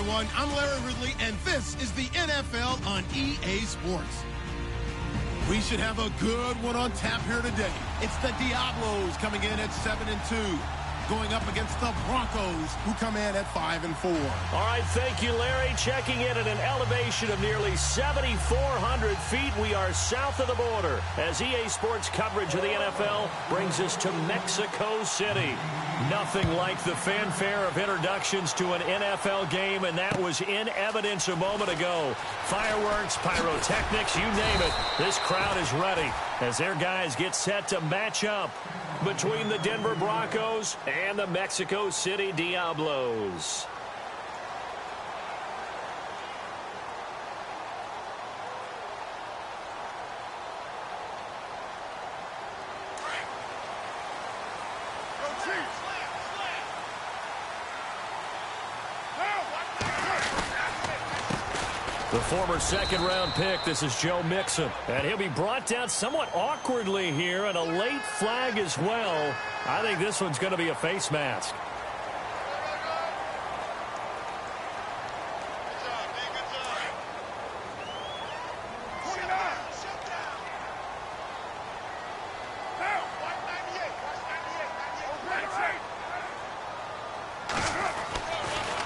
everyone. I'm Larry Ridley, and this is the NFL on EA Sports. We should have a good one on tap here today. It's the Diablos coming in at 7-2. Going up against the Broncos, who come in at 5-4. All right, thank you, Larry. Checking in at an elevation of nearly 7,400 feet. We are south of the border as EA Sports coverage of the NFL brings us to Mexico City. Nothing like the fanfare of introductions to an NFL game, and that was in evidence a moment ago. Fireworks, pyrotechnics, you name it. This crowd is ready as their guys get set to match up between the Denver Broncos and the Mexico City Diablos. The former second-round pick, this is Joe Mixon. And he'll be brought down somewhat awkwardly here, and a late flag as well. I think this one's going to be a face mask.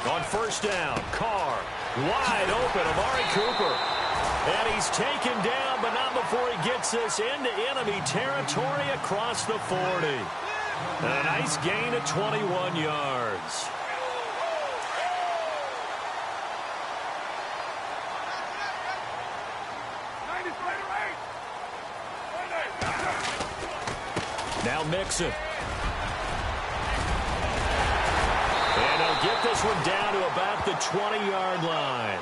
On first down, Carr. Wide open, Amari Cooper. And he's taken down, but not before he gets this into enemy territory across the 40. A nice gain of 21 yards. Now Mixon. And he'll get this one down to about the 20-yard line.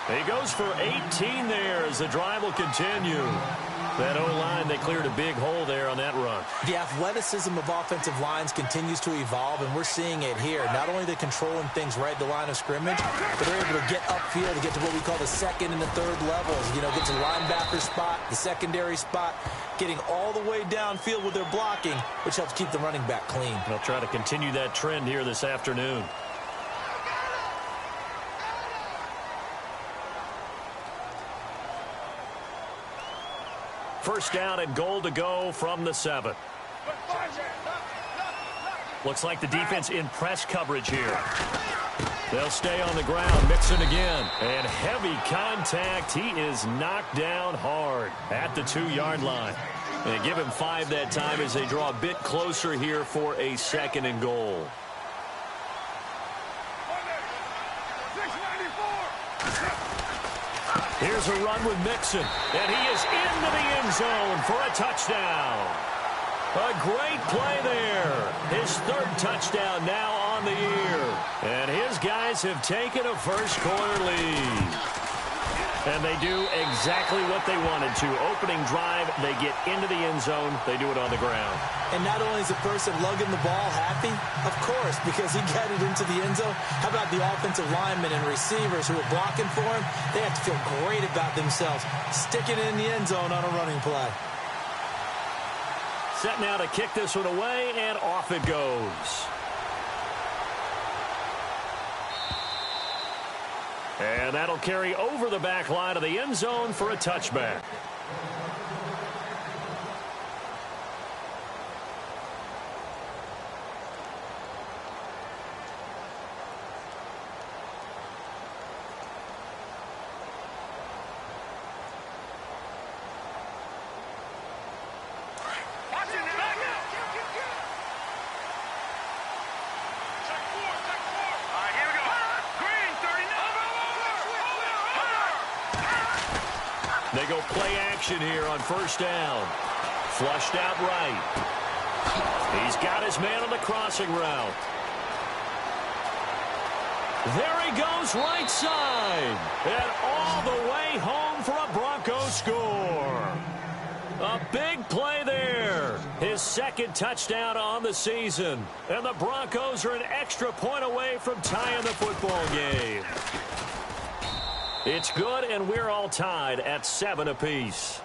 He goes for 18 there as the drive will continue. That O-line, they cleared a big hole there on that run. The athleticism of offensive lines continues to evolve, and we're seeing it here. Not only they're controlling things right at the line of scrimmage, but they're able to get upfield to get to what we call the second and the third levels. You know, get to the linebacker spot, the secondary spot, getting all the way downfield with their blocking, which helps keep the running back clean. They'll try to continue that trend here this afternoon. First down and goal to go from the 7. Looks like the defense in press coverage here. They'll stay on the ground. Mixon again. And heavy contact. He is knocked down hard at the 2-yard line. And give him 5 that time as they draw a bit closer here for a second and goal. Here's a run with Mixon, and he is into the end zone for a touchdown. A great play there. His 3rd touchdown now on the year. And his guys have taken a first-quarter lead. And they do exactly what they wanted to. Opening drive, they get into the end zone. They do it on the ground. And not only is the person lugging the ball happy, of course, because he got it into the end zone. How about the offensive linemen and receivers who are blocking for him? They have to feel great about themselves, sticking it in the end zone on a running play. Set now to kick this one away, and off it goes. And that'll carry over the back line of the end zone for a touchback. They go play action here on first down. Flushed out right. He's got his man on the crossing route. There he goes right side. And all the way home for a Broncos score. A big play there. His 2nd touchdown on the season. And the Broncos are an extra point away from tying the football game. It's good, and we're all tied at 7 apiece.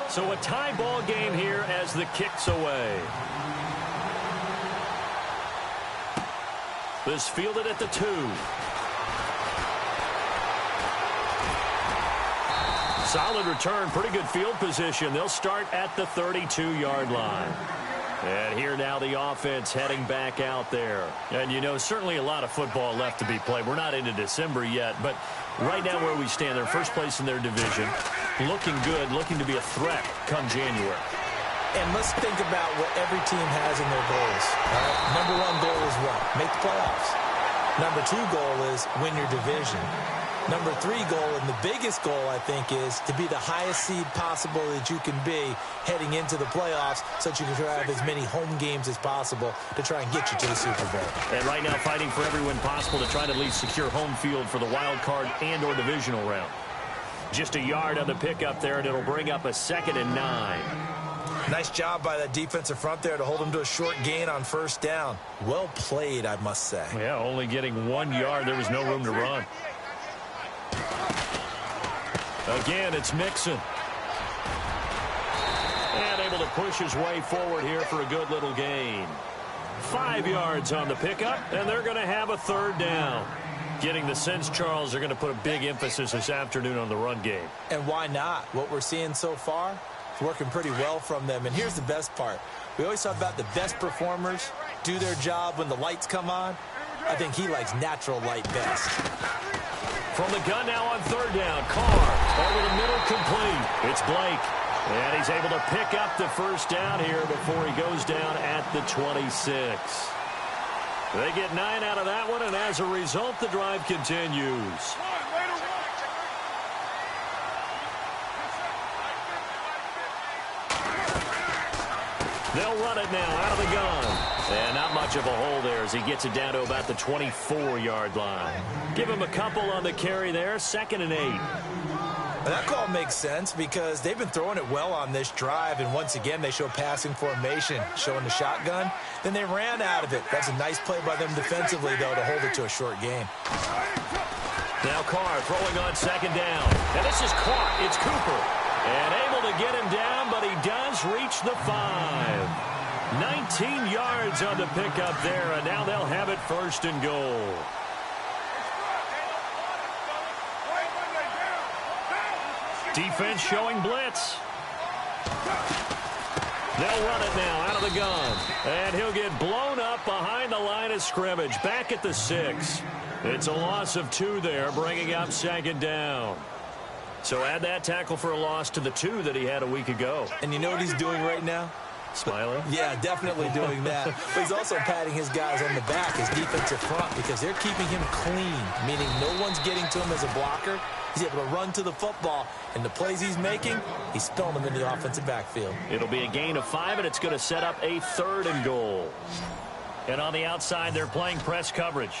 So a tie ball game here as the kick's away. This fielded at the 2. Solid return, pretty good field position. They'll start at the 32-yard line. And here now the offense heading back out there. And, you know, certainly a lot of football left to be played. We're not into December yet, but right now where we stand, they're first place in their division. Looking good, looking to be a threat come January. And let's think about what every team has in their goals. All right? Number 1 goal is what? Make the playoffs. Number 2 goal is win your division. Number 3 goal, and the biggest goal, I think, is to be the highest seed possible that you can be heading into the playoffs so that you can have as many home games as possible to try and get you to the Super Bowl. And right now fighting for every win possible to try to at least secure home field for the wild card and or divisional round. Just a yard on the pickup there, and it'll bring up a 2nd and 9. Nice job by that defensive front there to hold them to a short gain on first down. Well played, I must say. Yeah, only getting 1 yard. There was no room to run. Again, it's Mixon. And able to push his way forward here for a good little gain. 5 yards on the pickup, and they're going to have a 3rd down. Getting the sense, Charles, they're going to put a big emphasis this afternoon on the run game. And why not? What we're seeing so far is working pretty well from them. And here's the best part. We always talk about the best performers do their job when the lights come on. I think he likes natural light best. From the gun now on 3rd down. Carr over the middle, complete. It's Blake. And he's able to pick up the 1st down here before he goes down at the 26. They get 9 out of that one, and as a result, the drive continues. They'll run it now out of the gun. And not much of a hole there as he gets it down to about the 24-yard line. Give him a couple on the carry there, 2nd and 8. That call makes sense because they've been throwing it well on this drive, and once again they show passing formation, showing the shotgun. Then they ran out of it. That's a nice play by them defensively, though, to hold it to a short gain. Now Carr throwing on 2nd down. And this is caught. It's Cooper. And able to get him down, but he does reach the 5. 19 yards on the pickup there, and now they'll have it 1st and goal. Defense showing blitz. They'll run it now out of the gun. And he'll get blown up behind the line of scrimmage. Back at the 6. It's a loss of 2 there, bringing up 2nd down. So add that tackle for a loss to the 2 that he had a week ago. And you know what he's doing right now? Smiling? Yeah, definitely doing that. But he's also patting his guys on the back, his defensive front, because they're keeping him clean, meaning no one's getting to him as a blocker. He's able to run to the football, and the plays he's making, he's spilling them in the offensive backfield. It'll be a gain of 5, and it's going to set up a 3rd and goal. And on the outside, they're playing press coverage.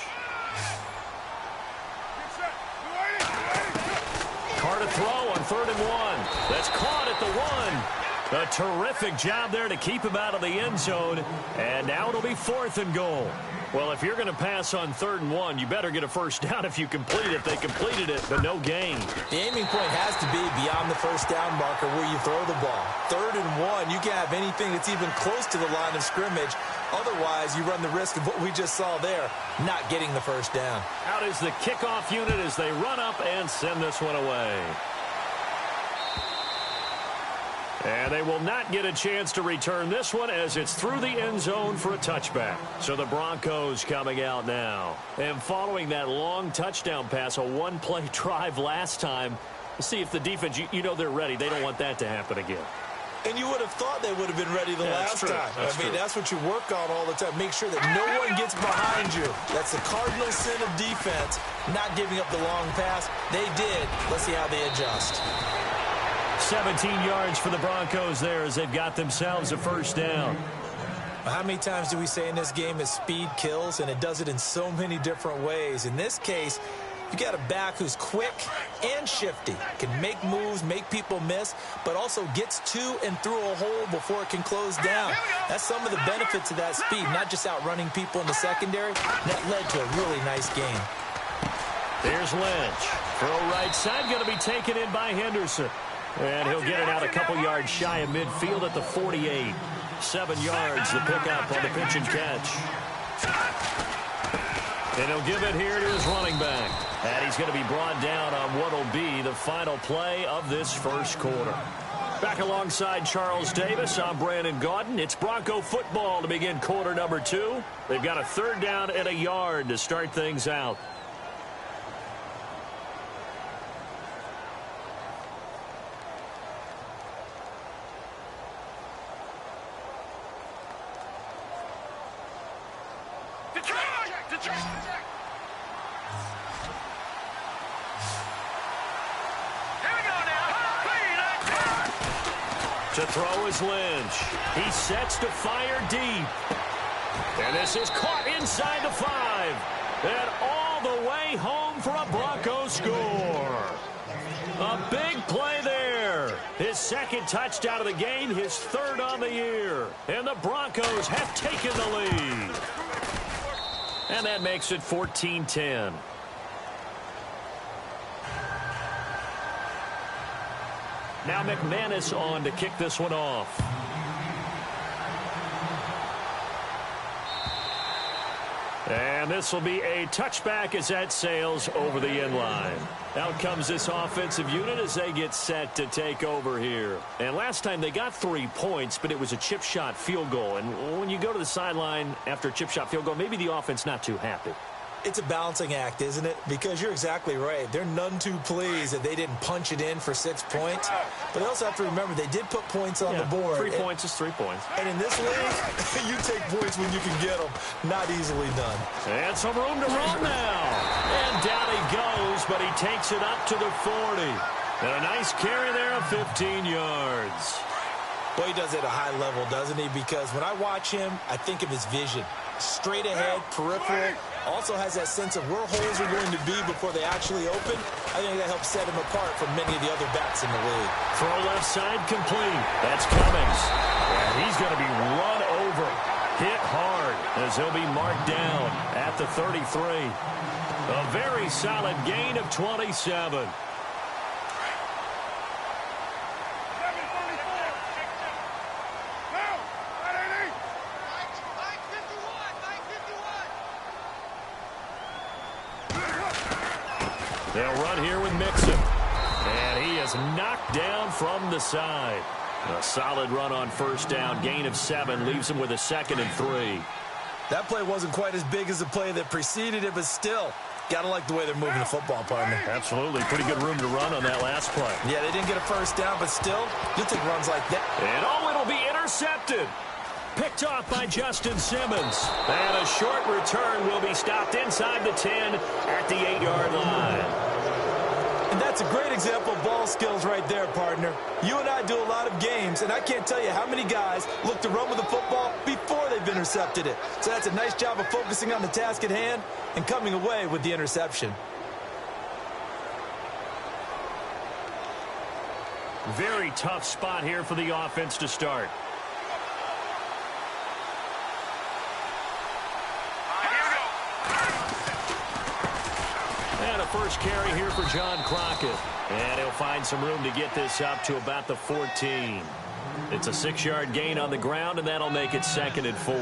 Carr to throw on 3rd and 1. That's caught at the 1. A terrific job there to keep him out of the end zone. And now it'll be 4th and goal. Well, if you're going to pass on 3rd and 1, you better get a 1st down if you complete it. They completed it, but no gain. The aiming point has to be beyond the 1st down marker where you throw the ball. 3rd and 1, you can't have anything that's even close to the line of scrimmage. Otherwise, you run the risk of what we just saw there, not getting the 1st down. Out is the kickoff unit as they run up and send this one away. And they will not get a chance to return this one as it's through the end zone for a touchback. So the Broncos coming out now. And following that long touchdown pass, a 1-play drive last time, we'll see if the defense, you know they're ready. They don't want that to happen again. And you would have thought they would have been ready the last time. That's what you work on all the time. Make sure that no one gets behind you. That's the cardinal sin of defense, not giving up the long pass. They did. Let's see how they adjust. 17 yards for the Broncos there as they've got themselves a 1st down. How many times do we say in this game that speed kills, and it does it in so many different ways? In this case, you got a back who's quick and shifty, can make moves, make people miss, but also gets to and through a hole before it can close down. That's some of the benefits of that speed, not just outrunning people in the secondary. That led to a really nice game. There's Lynch. Throw right side, going to be taken in by Henderson. And he'll get it out a couple yards shy of midfield at the 48. 7 yards, the pickup on the pitch and catch. And he'll give it here to his running back. And he's going to be brought down on what will be the final play of this first quarter. Back alongside Charles Davis, I'm Brandon Gaudin. It's Bronco football to begin quarter number 2. They've got a 3rd down and a yard to start things out. To throw is Lynch. He sets to fire deep. And this is caught inside the 5. And all the way home for a Bronco score. A big play there. His 2nd touchdown of the game, his 3rd on the year. And the Broncos have taken the lead. And that makes it 14-10. Now McManus on to kick this one off. And this will be a touchback as that sails over the end line. Out comes this offensive unit as they get set to take over here. And last time they got 3 points, but it was a chip shot field goal. And when you go to the sideline after a chip shot field goal, maybe the offense not too happy. It's a balancing act, isn't it? Because you're exactly right. They're none too pleased that they didn't punch it in for 6 points. But they also have to remember they did put points on the board. 3 points is 3 points. And in this league, you take points when you can get them. Not easily done. And some room to run now. And down he goes, but he takes it up to the 40. And a nice carry there of 15 yards. Boy, he does it at a high level, doesn't he? Because when I watch him, I think of his vision. Straight ahead, peripheral. Also has that sense of where holes are going to be before they actually open. I think that helps set him apart from many of the other backs in the league. Throw left side complete. That's Cummings. And he's going to be run over. Hit hard as he'll be marked down at the 33. A very solid gain of 27. They'll run here with Mixon. And he is knocked down from the side. A solid run on 1st down. Gain of 7 leaves him with a 2nd and 3. That play wasn't quite as big as the play that preceded it, but still, got to like the way they're moving the football, partner. Absolutely. Pretty good room to run on that last play. Yeah, they didn't get a 1st down, but still, you'll take runs like that. And oh, it'll be intercepted. Picked off by Justin Simmons. And a short return will be stopped inside the 10 at the 8-yard line. And that's a great example of ball skills right there, partner. You and I do a lot of games, and I can't tell you how many guys look to run with the football before they've intercepted it. So that's a nice job of focusing on the task at hand and coming away with the interception. Very tough spot here for the offense to start. And a first carry here for John Crockett. And he'll find some room to get this up to about the 14. It's a 6-yard gain on the ground, and that'll make it 2nd and 4.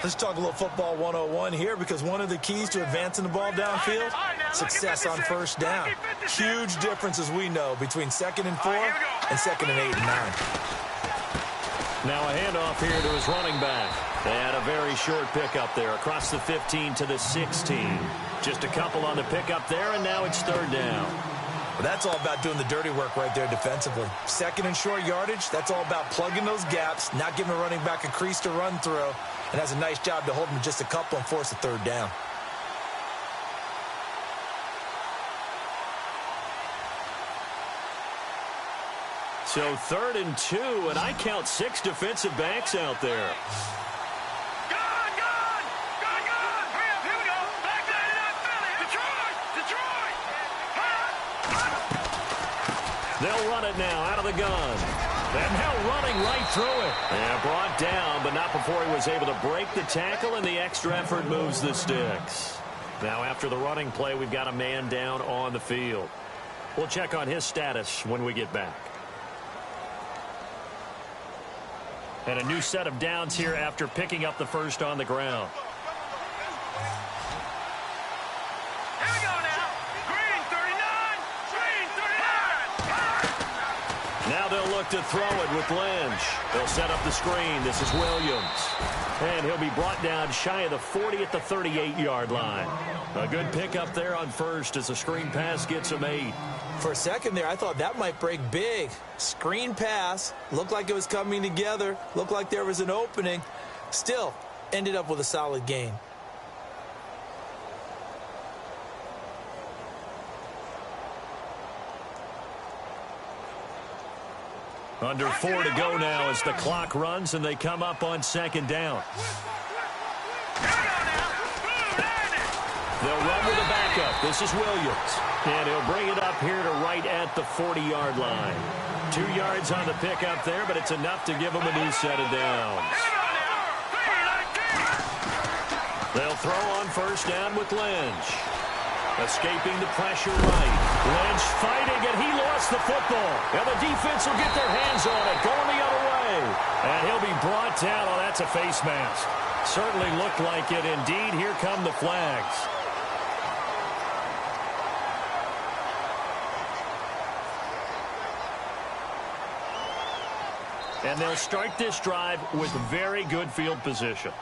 Let's talk a little football 101 here, because one of the keys to advancing the ball downfield, success on 1st down. Huge difference, as we know, between 2nd and 4 and 2nd and 8 and 9. Now a handoff here to his running back. And a very short pickup there across the 15 to the 16. Just a couple on the pickup there, and now it's 3rd down. Well, that's all about doing the dirty work right there defensively. 2nd and short yardage, that's all about plugging those gaps, not giving a running back a crease to run through, and has a nice job to hold him just a couple and force a 3rd down. So 3rd and 2, and I count 6 defensive backs out there. They'll run it now out of the gun. And now running right through it. And brought down, but not before he was able to break the tackle, and the extra effort moves the sticks. Now after the running play, we've got a man down on the field. We'll check on his status when we get back. And a new set of downs here after picking up the first on the ground. Now they'll look to throw it with Lynch. They'll set up the screen. This is Williams. And he'll be brought down shy of the 40 at the 38-yard line. A good pickup there on first as the screen pass gets him 8. For a second there, I thought that might break big. Screen pass. Looked like it was coming together. Looked like there was an opening. Still, ended up with a solid gain. Under 4 to go now as the clock runs and they come up on second down. They'll run with a backup. This is Williams. And he'll bring it up here to right at the 40-yard line. 2 yards on the pickup there, but it's enough to give him a new set of downs. They'll throw on first down with Lynch. Escaping the pressure right. Lynch fighting, and he lost the football. And the defense will get their hands on it, going the other way. And he'll be brought down. Oh, that's a face mask. Certainly looked like it. Indeed, here come the flags. And they'll start this drive with very good field position.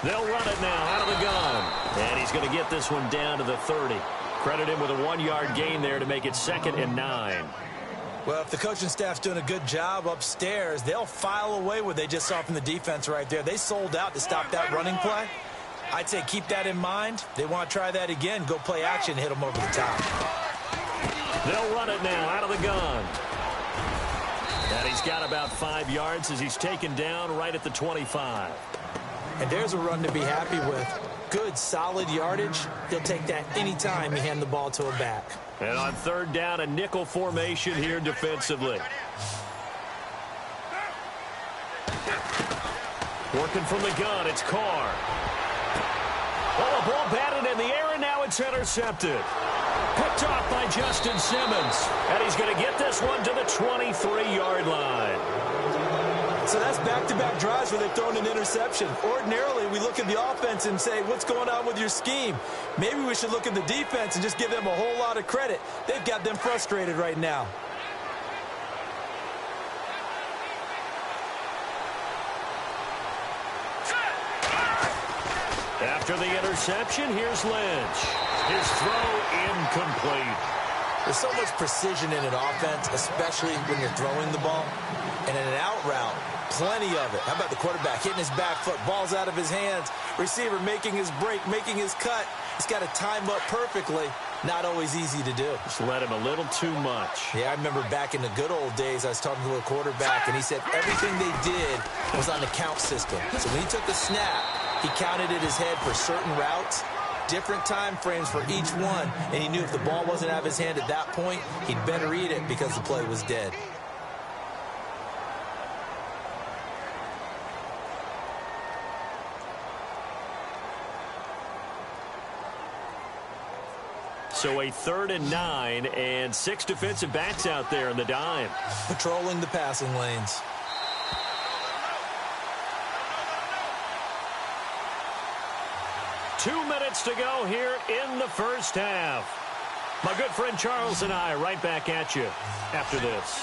They'll run it now out of the gun. And he's going to get this one down to the 30. Credit him with a 1-yard gain there to make it 2nd and 9. Well, if the coaching staff's doing a good job upstairs, they'll file away what they just saw from the defense right there. They sold out to stop that running play. I'd say keep that in mind. They want to try that again. Go play action, hit them over the top. They'll run it now out of the gun. And he's got about 5 yards as he's taken down right at the 25. And there's a run to be happy with. Good, solid yardage. He'll take that anytime you hand the ball to a back. And on third down, a nickel formation here defensively. Working from the gun, it's Carr. Oh, a ball batted in the air, and now it's intercepted. Picked off by Justin Simmons. And he's going to get this one to the 23-yard line. So that's back-to-back drives where they've thrown an interception. Ordinarily, we look at the offense and say, what's going on with your scheme? Maybe we should look at the defense and just give them a whole lot of credit. They've got them frustrated right now. After the interception, here's Lynch. His throw incomplete. There's so much precision in an offense, especially when you're throwing the ball. And in an out route, plenty of it. How about the quarterback hitting his back foot, ball's out of his hands, receiver making his break, making his cut. He's got to time up perfectly. Not always easy to do. Just let him a little too much. Yeah, I remember back in the good old days, I was talking to a quarterback, and he said everything they did was on the count system. So when he took the snap, he counted in his head for certain routes, different time frames for each one, and he knew if the ball wasn't out of his hand at that point, he'd better eat it because the play was dead. So a 3rd and 9 and 6 defensive backs out there in the dime. Patrolling the passing lanes. Two minutes to go here in the first half. My good friend Charles and I right back at you after this.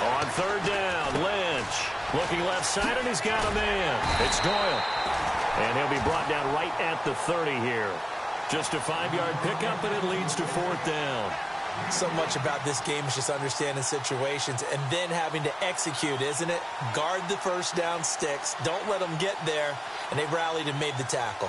On third down, Lynch. Looking left side, and he's got a man. It's Doyle. And he'll be brought down right at the 30 here. Just a 5-yard pickup, and it leads to 4th down. So much about this game is just understanding situations and then having to execute, isn't it? Guard the first down sticks. Don't let them get there. And they rallied and made the tackle.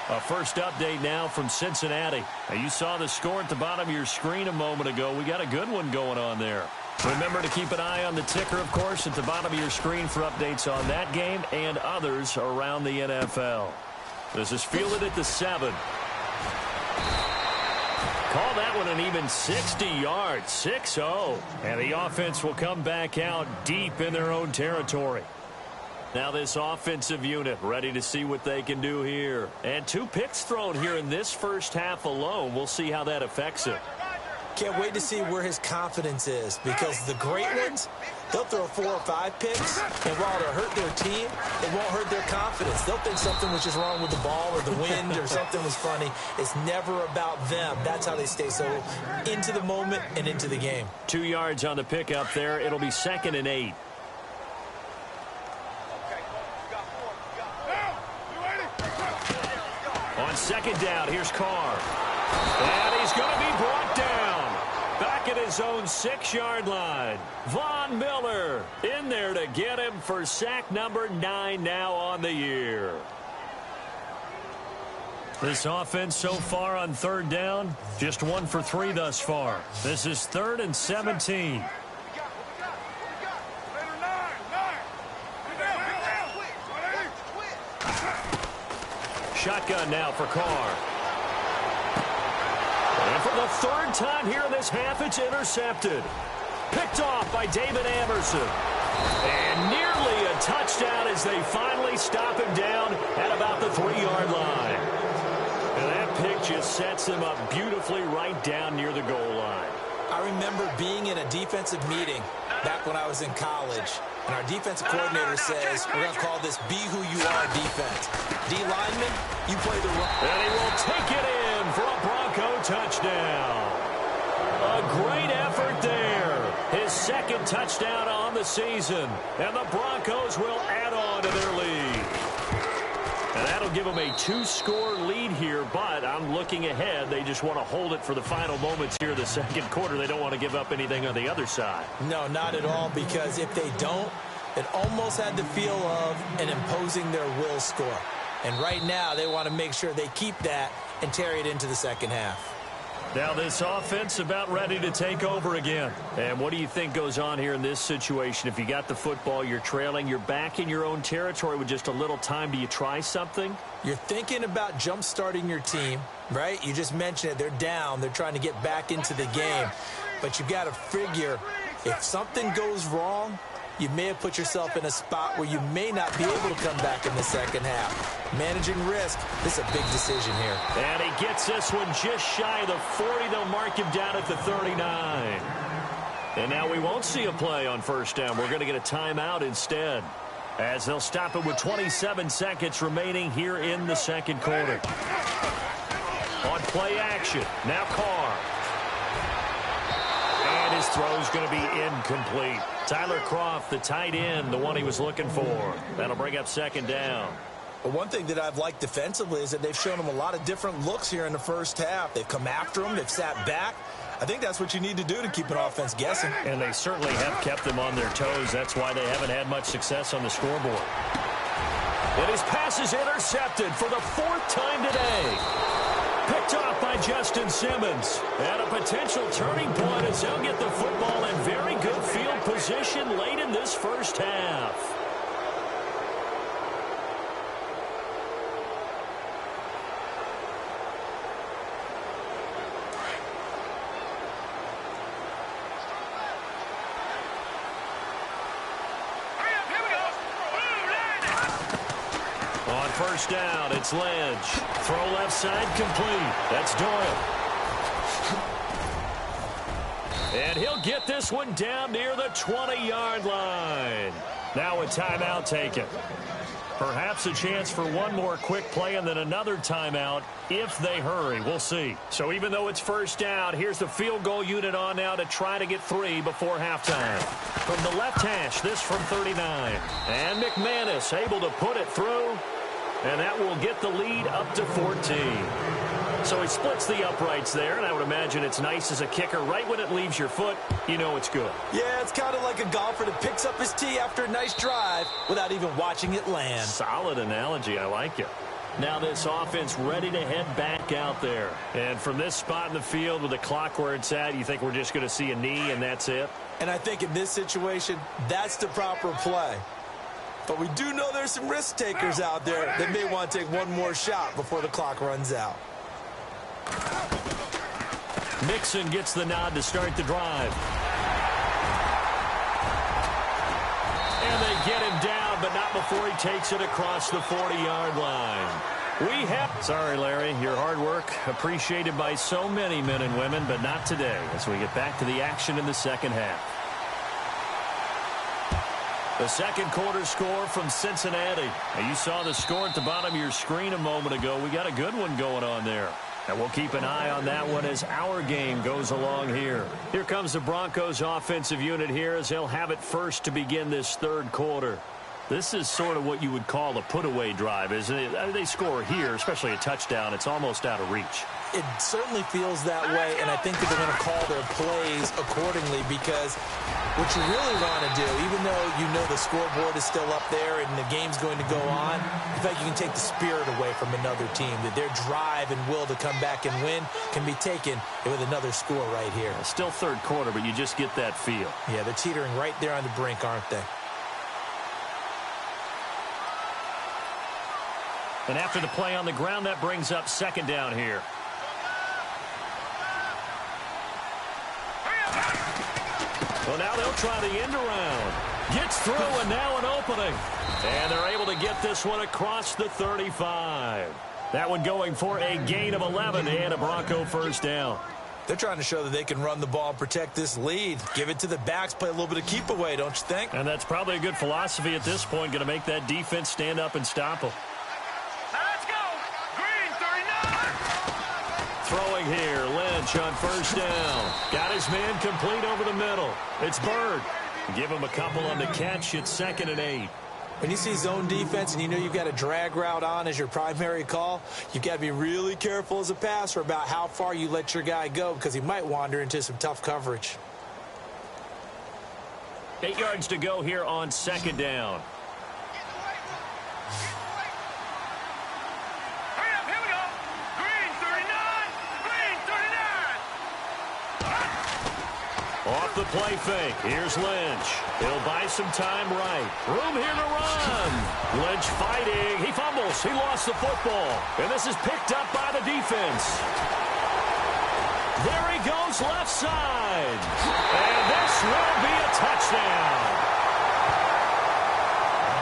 A first update now from Cincinnati. Now, you saw the score at the bottom of your screen a moment ago. We got a good one going on there. Remember to keep an eye on the ticker, of course, at the bottom of your screen for updates on that game and others around the NFL. This is fielded at the 7. Call that one an even 60 yards, 6-0. And the offense will come back out deep in their own territory. Now this offensive unit ready to see what they can do here. And 2 picks thrown here in this first half alone. We'll see how that affects it. Can't wait to see where his confidence is, because the great ones, they'll throw 4 or 5 picks, and while it'll hurt their team, it won't hurt their confidence. They'll think something was just wrong with the ball or the wind or something was funny. It's never about them. That's how they stay so into the moment and into the game. 2 yards on the pickup there. It'll be 2nd and 8. On 2nd down, here's Carr. And he's going to be brought down. Back at his own 6-yard line. Von Miller in there to get him for sack number 9 now on the year. This offense so far on 3rd down, just 1 for 3 thus far. This is 3rd and 17. Shotgun now for Carr. And for the 3rd time here in this half, it's intercepted. Picked off by David Amerson. And nearly a touchdown as they finally stop him down at about the 3-yard line. And that pick just sets them up beautifully right down near the goal line. I remember being in a defensive meeting back when I was in college, and our defensive coordinator says, we're going to call this Be Who You Are defense. D lineman, you play the role. And he will take it in for a Bronco touchdown. A great effort there. His 2nd touchdown on the season. And the Broncos will add on to their lead. And that'll give them a 2-score lead here, but I'm looking ahead. They just want to hold it for the final moments here of the 2nd quarter. They don't want to give up anything on the other side. No, not at all, because if they don't, it almost had the feel of an imposing their will score. And right now, they want to make sure they keep that and carry it into the 2nd half. Now this offense about ready to take over again. And what do you think goes on here in this situation? If you got the football, you're trailing, you're back in your own territory with just a little time. Do you try something? You're thinking about jump-starting your team, right? You just mentioned it. They're down. They're trying to get back into the game. But you've got to figure, if something goes wrong, you may have put yourself in a spot where you may not be able to come back in the 2nd half. Managing risk, this is a big decision here. And he gets this one just shy of the 40. They'll mark him down at the 39. And now we won't see a play on 1st down. We're going to get a timeout instead, as they'll stop it with 27 seconds remaining here in the 2nd quarter. On play action, now Carr. And his throw's going to be incomplete. Tyler Kroft, the tight end, the one he was looking for. That'll bring up 2nd down. But one thing that I've liked defensively is that they've shown him a lot of different looks here in the 1st half. They've come after him. They've sat back. I think that's what you need to do to keep an offense guessing. And they certainly have kept them on their toes. That's why they haven't had much success on the scoreboard. And his pass is intercepted for the 4th time today. Picked off by Justin Simmons. And a potential turning point as they'll get the football in very good field position late in this 1st half. On 1st down, it's Ledge. Throw left side complete. That's Doyle. And he'll get this one down near the 20-yard line. Now a timeout taken. Perhaps a chance for one more quick play and then another timeout if they hurry. We'll see. So even though it's 1st down, here's the field goal unit on now to try to get 3 before halftime. From the left hash, this from 39. And McManus able to put it through. And that will get the lead up to 14. So he splits the uprights there, and I would imagine it's nice as a kicker. Right when it leaves your foot, you know it's good. Yeah, it's kind of like a golfer that picks up his tee after a nice drive without even watching it land. Solid analogy. I like it. Now this offense ready to head back out there. And from this spot in the field with the clock where it's at, you think we're just going to see a knee and that's it? And I think in this situation, that's the proper play. But we do know there's some risk takers out there that may want to take one more shot before the clock runs out. Mixon gets the nod to start the drive. And they get him down, but not before he takes it across the 40-yard line. Sorry, Larry, your hard work appreciated by so many men and women, but not today as we get back to the action in the second half. The second quarter score from Cincinnati. Now, you saw the score at the bottom of your screen a moment ago. We got a good one going on there. And we'll keep an eye on that one as our game goes along here. Here comes the Broncos offensive unit here as they'll have it first to begin this third quarter. This is sort of what you would call a put-away drive, isn't it? They score here, especially a touchdown. It's almost out of reach. It certainly feels that way, and I think that they're going to call their plays accordingly because what you really want to do, even though you know the scoreboard is still up there and the game's going to go on, in fact, you can take the spirit away from another team, that their drive and will to come back and win can be taken with another score right here. Still third quarter, but you just get that feel. Yeah, they're teetering right there on the brink, aren't they? And after the play on the ground, that brings up second down here. Well, now they'll try the end around. Gets through, and now an opening. And they're able to get this one across the 35. That one going for a gain of 11 and a Bronco first down. They're trying to show that they can run the ball and protect this lead. Give it to the backs, play a little bit of keep away, don't you think? And that's probably a good philosophy at this point, going to make that defense stand up and stop them. Throwing here, Lynch on first down. Got his man complete over the middle. It's Bird. Give him a couple on the catch. It's 2nd and 8. When you see zone defense and you know you've got a drag route on as your primary call, you've got to be really careful as a passer about how far you let your guy go because he might wander into some tough coverage. 8 yards to go here on second down. Off the play fake. Here's Lynch. He'll buy some time right. Room here to run. Lynch fighting. He fumbles. He lost the football. And this is picked up by the defense. There he goes left side. And this will be a touchdown.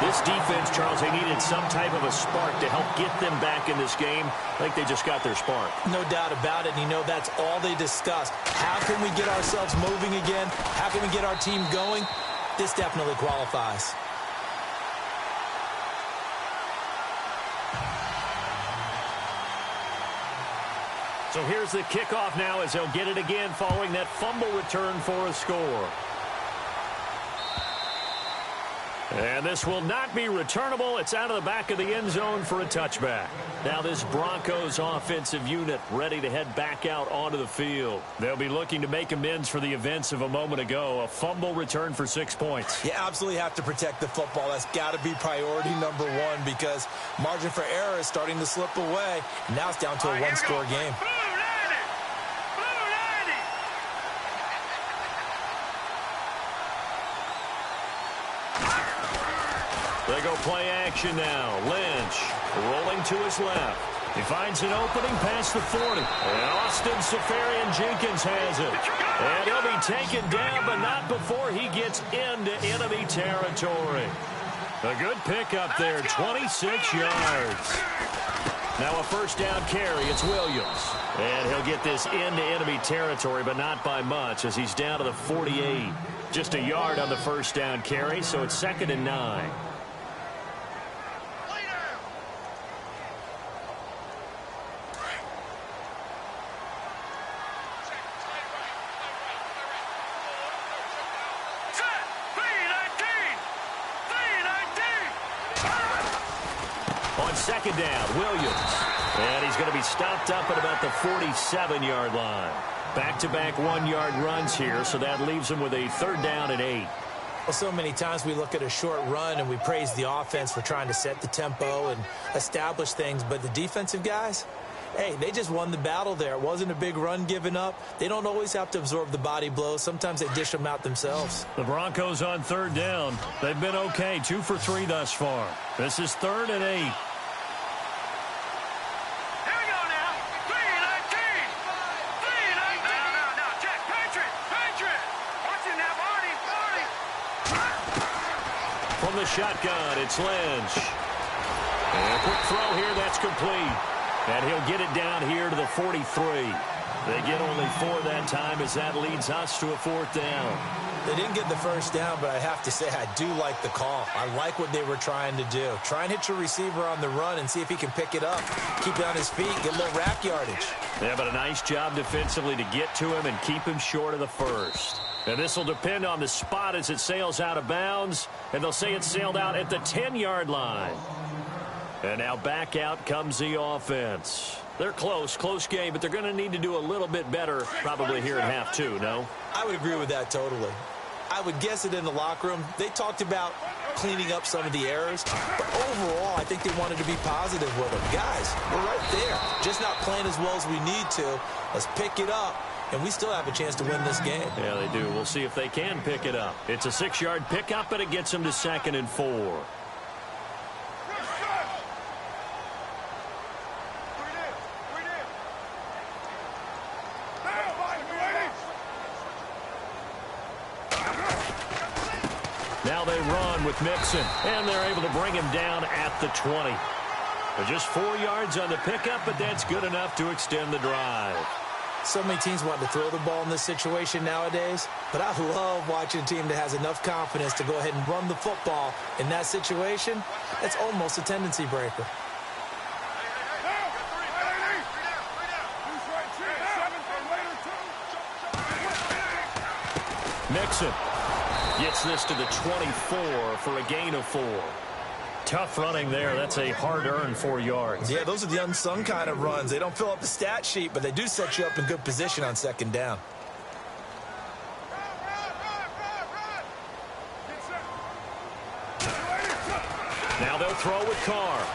This defense, Charles, they needed some type of a spark to help get them back in this game. I think they just got their spark. No doubt about it. And you know that's all they discussed. How can we get ourselves moving again? How can we get our team going? This definitely qualifies. So here's the kickoff now as they'll get it again following that fumble return for a score. And this will not be returnable. It's out of the back of the end zone for a touchback. Now this Broncos offensive unit ready to head back out onto the field. They'll be looking to make amends for the events of a moment ago. A fumble return for 6 points. You absolutely have to protect the football. That's got to be priority number one because margin for error is starting to slip away. Now it's down to a one-score game. They go play action now. Lynch rolling to his left. He finds an opening past the 40. And Austin Safarian-Jenkins has it. And he'll be taken down, but not before he gets into enemy territory. A good pickup there, 26 yards. Now a first down carry. It's Williams. And he'll get this into enemy territory, but not by much as he's down to the 48. Just a yard on the first down carry, so it's 2nd and 9. Second down, Williams. And he's going to be stopped up at about the 47-yard line. Back-to-back one-yard runs here, so that leaves him with a 3rd down and 8. Well, so many times we look at a short run and we praise the offense for trying to set the tempo and establish things, but the defensive guys, hey, they just won the battle there. It wasn't a big run given up. They don't always have to absorb the body blows. Sometimes they dish them out themselves. The Broncos on 3rd down. They've been okay, 2 for 3 thus far. This is 3rd and 8. From the shotgun, it's Lynch. And a quick throw here, that's complete. And he'll get it down here to the 43. They get only 4 that time as that leads us to a 4th down. They didn't get the first down, but I have to say I do like the call. I like what they were trying to do. Try and hit your receiver on the run and see if he can pick it up. Keep it on his feet, get a little rack yardage. Yeah, but a nice job defensively to get to him and keep him short of the first. And this will depend on the spot as it sails out of bounds. And they'll say it sailed out at the 10-yard line. And now back out comes the offense. They're close game, but they're going to need to do a little bit better probably here in half 2, no? I would agree with that totally. I would guess it in the locker room. They talked about cleaning up some of the errors, but overall, I think they wanted to be positive with them. Guys, we're right there. Just not playing as well as we need to. Let's pick it up, and we still have a chance to win this game. Yeah, they do. We'll see if they can pick it up. It's a 6-yard pickup, but it gets them to 2nd and 4. Now they run with Mixon, and they're able to bring him down at the 20. But just 4 yards on the pickup, but that's good enough to extend the drive. So many teams want to throw the ball in this situation nowadays, but I love watching a team that has enough confidence to go ahead and run the football in that situation. That's almost a tendency breaker. Mixon gets this to the 24 for a gain of 4. Tough running there. That's a hard-earned 4 yards. Yeah, those are the unsung kind of runs. They don't fill up the stat sheet, but they do set you up in good position on 2nd down. Now they'll throw with Carr.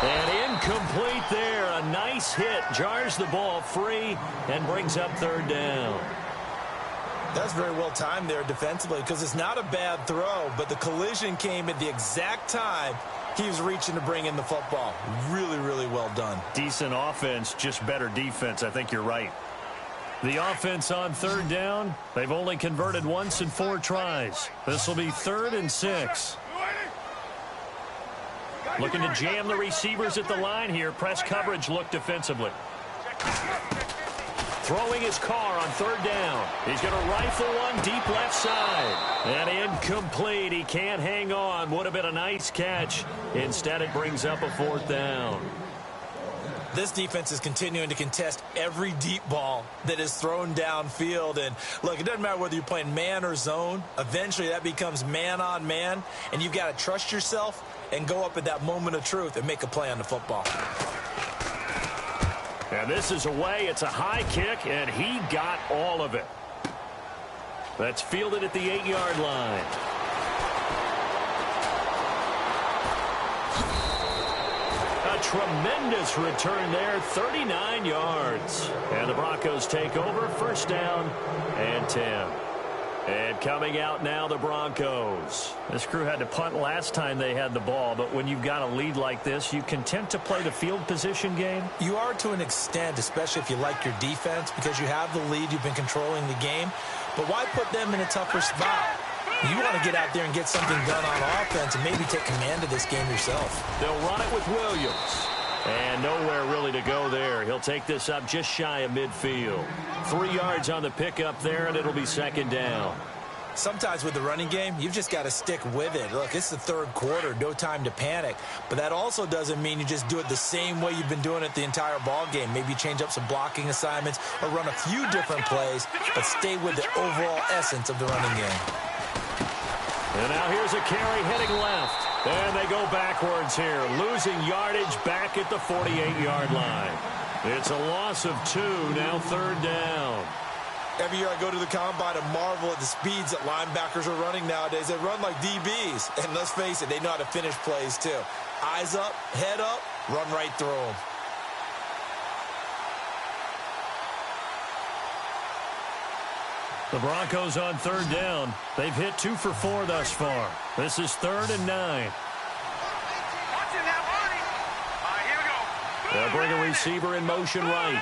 And incomplete there. A nice hit. Jars the ball free and brings up 3rd down. That's very well timed there defensively because it's not a bad throw, but the collision came at the exact time he was reaching to bring in the football. Really, really well done. Decent offense, just better defense. I think you're right. The offense on 3rd down, they've only converted once in 4 tries. This will be 3rd and 6. Looking to jam the receivers at the line here. Press coverage look defensively. Throwing his Carr on 3rd down. He's going to rifle one deep left side. And incomplete. He can't hang on. Would have been a nice catch. Instead, it brings up a 4th down. This defense is continuing to contest every deep ball that is thrown downfield. And, look, it doesn't matter whether you're playing man or zone. Eventually, that becomes man on man. And you've got to trust yourself and go up at that moment of truth and make a play on the football. And this is away. It's a high kick, and he got all of it. That's fielded at the 8-yard line. A tremendous return there, 39 yards. And the Broncos take over, 1st down and 10. And coming out now, the Broncos. This crew had to punt last time they had the ball, but when you've got a lead like this, you content to play the field position game? You are to an extent, especially if you like your defense, because you have the lead, you've been controlling the game. But why put them in a tougher spot? You want to get out there and get something done on offense and maybe take command of this game yourself. They'll run it with Williams. And nowhere really to go there. He'll take this up just shy of midfield. 3 yards on the pickup there, and it'll be 2nd down. Sometimes with the running game, you've just got to stick with it. Look, it's the 3rd quarter, no time to panic. But that also doesn't mean you just do it the same way you've been doing it the entire ball game. Maybe change up some blocking assignments or run a few different plays, but stay with the overall essence of the running game. And now here's a carry heading left. And they go backwards here, losing yardage back at the 48-yard line. It's a loss of 2, now 3rd down. Every year I go to the combine and marvel at the speeds that linebackers are running nowadays. They run like DBs. And let's face it, they know how to finish plays too. Eyes up, head up, run right through them. The Broncos on 3rd down. They've hit 2 for 4 thus far. This is 3rd and 9. They'll bring a receiver in motion right.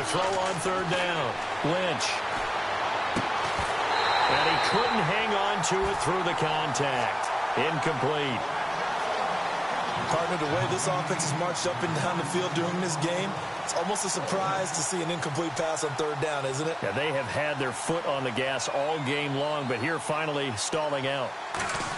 to throw on third down. Lynch. And he couldn't hang on to it through the contact. Incomplete. Partner, the way this offense has marched up and down the field during this game, it's almost a surprise to see an incomplete pass on third down, isn't it? Yeah, they have had their foot on the gas all game long, but here finally stalling out.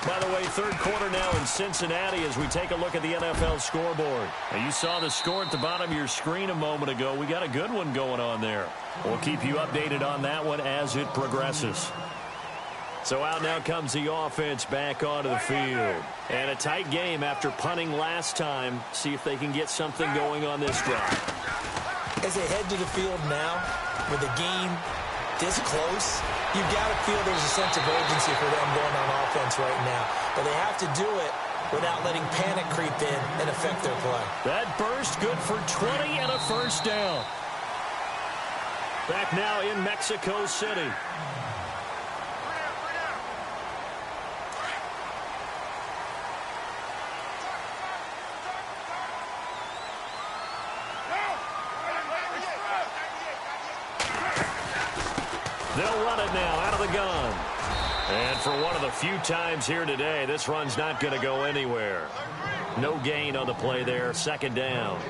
By the way, third quarter now in Cincinnati as we take a look at the NFL scoreboard. Now, you saw the score at the bottom of your screen a moment ago. We got a good one going on there. We'll keep you updated on that one as it progresses. So out now comes the offense back onto the field. And a tight game after punting last time. See if they can get something going on this drive. As they head to the field now, with the game this close, you've got to feel there's a sense of urgency for them going on offense right now. But they have to do it without letting panic creep in and affect their play. That burst good for 20 and a first down. Back now in Mexico City. They'll run it now out of the gun. And for one of the few times here today, this run's not going to go anywhere. No gain on the play there. Second down.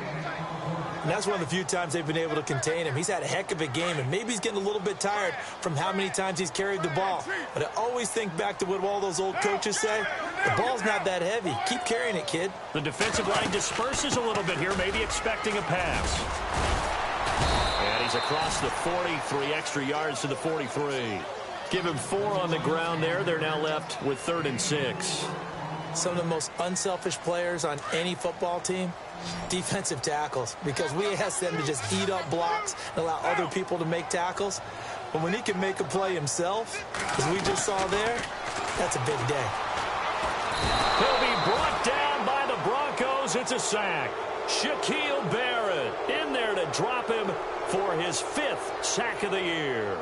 And that's one of the few times they've been able to contain him. He's had a heck of a game, and maybe he's getting a little bit tired from how many times he's carried the ball. But I always think back to what all those old coaches say. The ball's not that heavy. Keep carrying it, kid. The defensive line disperses a little bit here, maybe expecting a pass. And he's across the 40, 3 extra yards to the 43. Give him 4 on the ground there. They're now left with 3rd and 6. Some of the most unselfish players on any football team, defensive tackles, because we ask them to just eat up blocks and allow other people to make tackles. But when he can make a play himself, as we just saw there, that's a big day. He'll be brought down by the Broncos. It's a sack. Shaquille Barrett in there to drop him for his 5th sack of the year.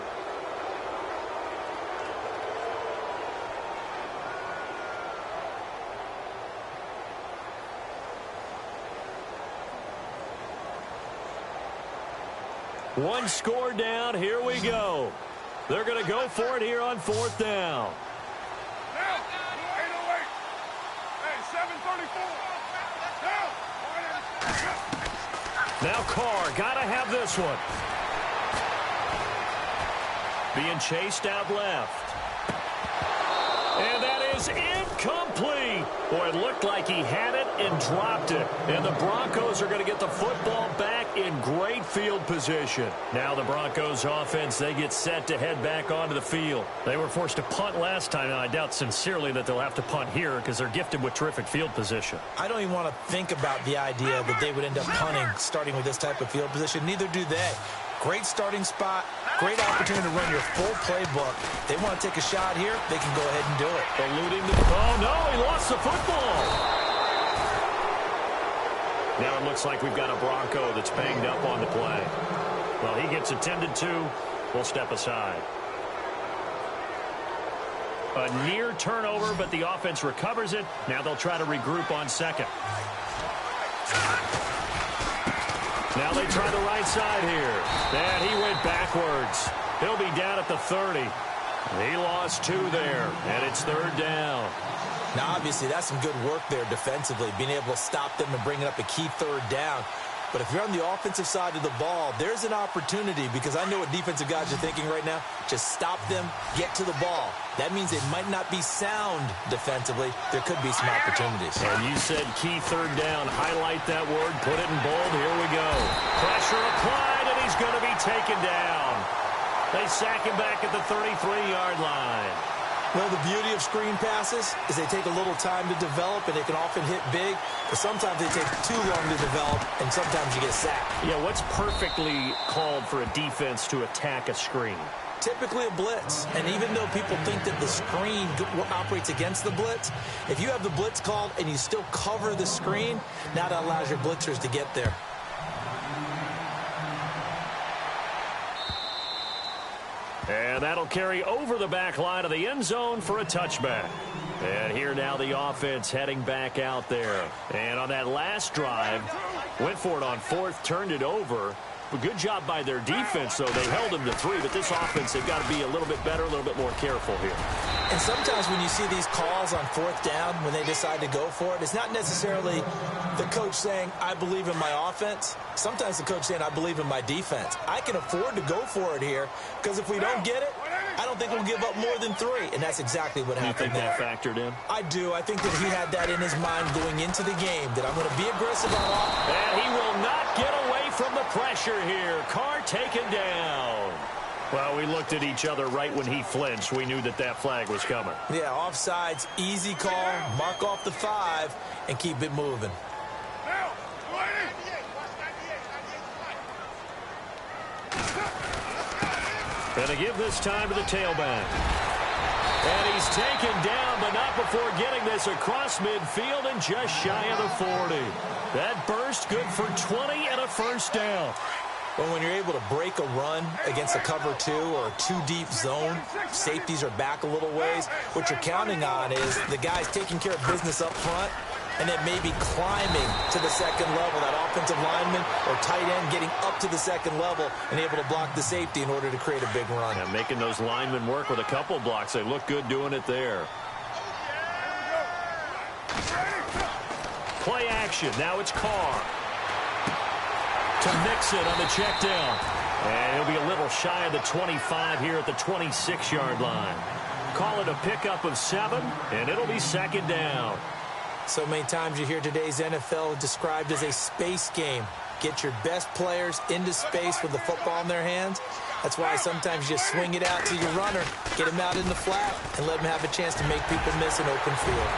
One score down. Here we go. They're going to go for it here on 4th down. Now Carr, got to have this one. Being chased out left. And that is incomplete. Boy, it looked like he had it and dropped it. And the Broncos are going to get the football back in great field position. Now the Broncos offense, they get set to head back onto the field. They were forced to punt last time, and I doubt sincerely that they'll have to punt here because they're gifted with terrific field position. I don't even want to think about the idea that they would end up punting starting with this type of field position. Neither do they. Great starting spot, great opportunity to run your full playbook. They want to take a shot here, they can go ahead and do it. Eluding the... Oh, no, he lost the football. Now it looks like we've got a Bronco that's banged up on the play. Well, he gets attended to. We'll step aside. A near turnover, but the offense recovers it. Now they'll try to regroup on 2nd. Now they try the right side here. And he went backwards. He'll be down at the 30. He lost 2 there, and it's 3rd down. Now, obviously, that's some good work there defensively, being able to stop them and bring it up a key 3rd down. But if you're on the offensive side of the ball, there's an opportunity, because I know what defensive guys are thinking right now. Just stop them, get to the ball. That means it might not be sound defensively. There could be some opportunities. And you said key 3rd down. Highlight that word. Put it in bold. Here we go. Pressure applied, and he's going to be taken down. They sack him back at the 33-yard line. Well, the beauty of screen passes is they take a little time to develop, and they can often hit big, but sometimes they take too long to develop, and sometimes you get sacked. Yeah, what's perfectly called for a defense to attack a screen? Typically a blitz, and even though people think that the screen operates against the blitz, if you have the blitz called and you still cover the screen, now that allows your blitzers to get there. And that'll carry over the back line of the end zone for a touchback. And here now the offense heading back out there. And on that last drive, went for it on 4th, turned it over. Good job by their defense, though. They held them to 3, but this offense, they've got to be a little bit better, a little bit more careful here. And sometimes when you see these calls on 4th down, when they decide to go for it, it's not necessarily the coach saying, I believe in my offense. Sometimes the coach saying, I believe in my defense. I can afford to go for it here, because if we don't get it, I don't think we'll give up more than 3. And that's exactly what happened there. You think that factored in? I do. I think that he had that in his mind going into the game, that I'm going to be aggressive on offense. And he will not get away from the pressure here. Carr taken down. Well, we looked at each other right when he flinched. We knew that that flag was coming. Yeah, offsides, easy call, mark off the 5, and keep it moving. Gonna give this time to the tailback. And he's taken down, but not before getting this across midfield and just shy of the 40. That burst good for 20 and a first down. Well, when you're able to break a run against a cover 2 or a 2-deep zone, safeties are back a little ways. What you're counting on is the guys taking care of business up front and then maybe climbing to the second level, that offensive lineman or tight end getting up to the second level and able to block the safety in order to create a big run. And making those linemen work with a couple blocks. They look good doing it there. Play action. Now it's Carr. To Mixon on the check down. And he'll be a little shy of the 25 here at the 26-yard line. Call it a pickup of 7, and it'll be second down. So many times you hear today's NFL described as a space game. Get your best players into space with the football in their hands. That's why sometimes you just swing it out to your runner, get him out in the flat, and let him have a chance to make people miss an open field.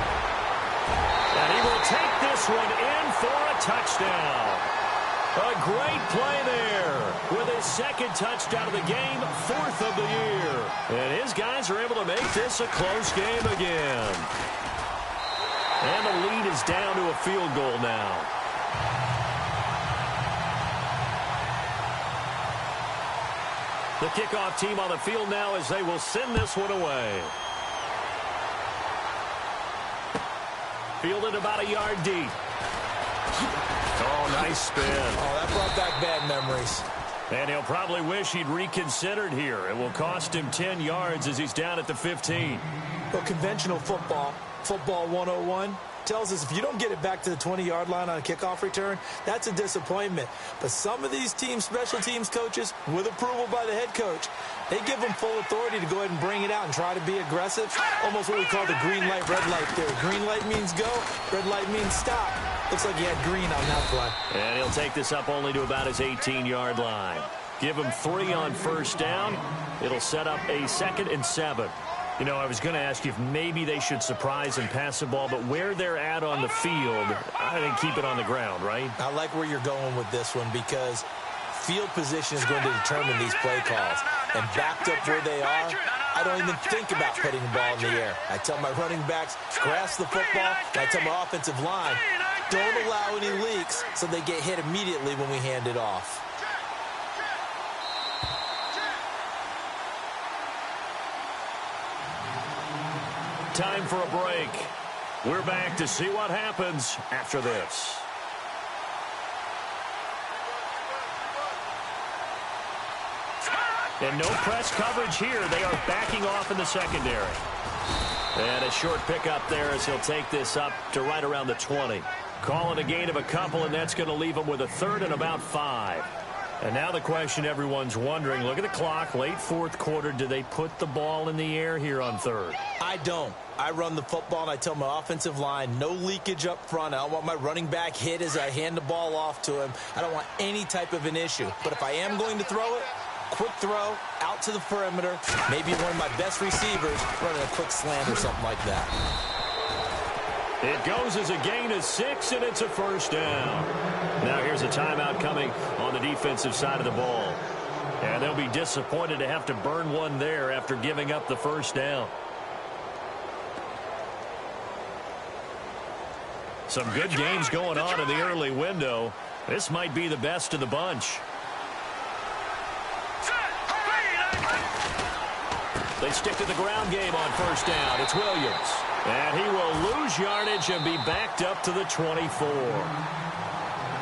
And he will take this one in for a touchdown. A great play there with his second touchdown of the game, 4th of the year. And his guys are able to make this a close game again. And the lead is down to a field goal now. The kickoff team on the field now as they will send this one away. Fielded about a yard deep. Oh, nice spin. Oh, that brought back bad memories. And he'll probably wish he'd reconsidered here. It will cost him 10 yards as he's down at the 15. Well, conventional football 101, tells us if you don't get it back to the 20-yard line on a kickoff return, that's a disappointment. But some of these teams, special teams coaches, with approval by the head coach, they give them full authority to go ahead and bring it out and try to be aggressive. Almost what we call the green light, red light theory. Green light means go, red light means stop. Looks like he had green on that play. And he'll take this up only to about his 18-yard line. Give him 3 on first down. It'll set up a 2nd and 7. You know, I was going to ask you if maybe they should surprise and pass the ball, but where they're at on the field, I think keep it on the ground, right? I like where you're going with this one because field position is going to determine these play calls. And backed up where they are, I don't even think about putting the ball in the air. I tell my running backs, grasp the football, and I tell my offensive line, don't allow any leaks so they get hit immediately when we hand it off. Time for a break. We're back to see what happens after this. And no press coverage here. They are backing off in the secondary. And a short pickup there as he'll take this up to right around the 20. Call it a gain of a couple, and that's going to leave him with a 3rd and about 5. And now the question everyone's wondering, look at the clock, late 4th quarter, do they put the ball in the air here on 3rd? I don't. I run the football, and I tell my offensive line, no leakage up front. I don't want my running back hit as I hand the ball off to him. I don't want any type of an issue. But if I am going to throw it, quick throw, out to the perimeter, maybe one of my best receivers running a quick slant or something like that. It goes as a gain of 6, and it's a first down. Now here's a timeout coming on the defensive side of the ball. And they'll be disappointed to have to burn one there after giving up the first down. Some good games going on in the early window. This might be the best of the bunch. They stick to the ground game on first down. It's Williams. And he will lose yardage and be backed up to the 24.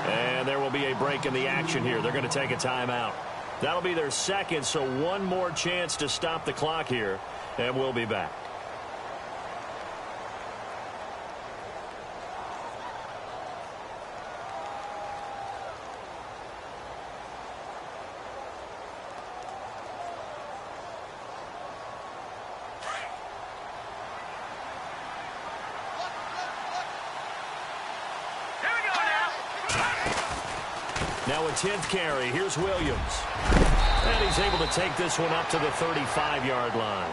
And there will be a break in the action here. They're going to take a timeout. That'll be their second, so one more chance to stop the clock here, and we'll be back. Now a 10th carry. Here's Williams. And he's able to take this one up to the 35-yard line.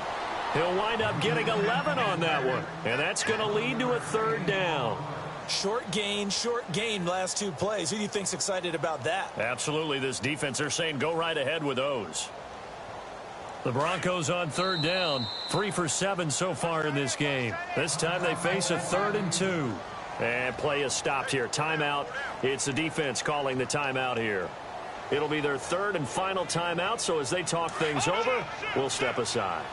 He'll wind up getting 11 on that one. And that's going to lead to a third down. Short gain last two plays. Who do you think's excited about that? Absolutely. This defense, they're saying go right ahead with those. The Broncos on third down. 3 for 7 so far in this game. This time they face a 3rd and 2. And play is stopped here. Timeout. It's the defense calling the timeout here. It'll be their third and final timeout, so as they talk things over, we'll step aside.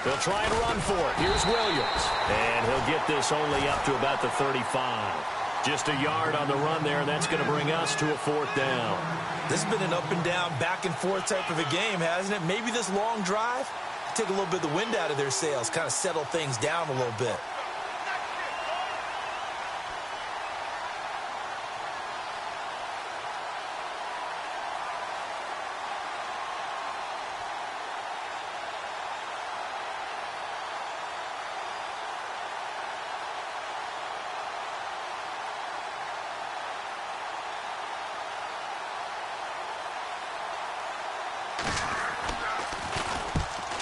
They'll try and run for it. Here's Williams. And he'll get this only up to about the 35. Just a yard on the run there, and that's going to bring us to a 4th down. This has been an up and down, back and forth type of a game, hasn't it? Maybe this long drive take a little bit of the wind out of their sails, kind of settle things down a little bit.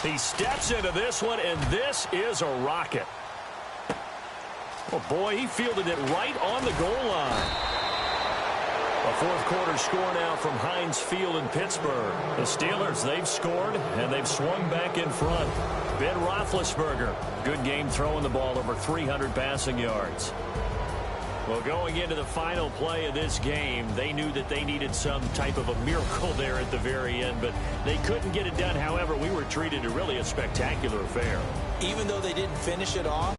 He steps into this one, and this is a rocket. Oh, boy, he fielded it right on the goal line. A fourth-quarter score now from Heinz Field in Pittsburgh. The Steelers, they've scored, and they've swung back in front. Ben Roethlisberger, good game throwing the ball, over 300 passing yards. Well, going into the final play of this game, they knew that they needed some type of a miracle there at the very end, but they couldn't get it done. However, we were treated to really a spectacular affair. Even though they didn't finish it off,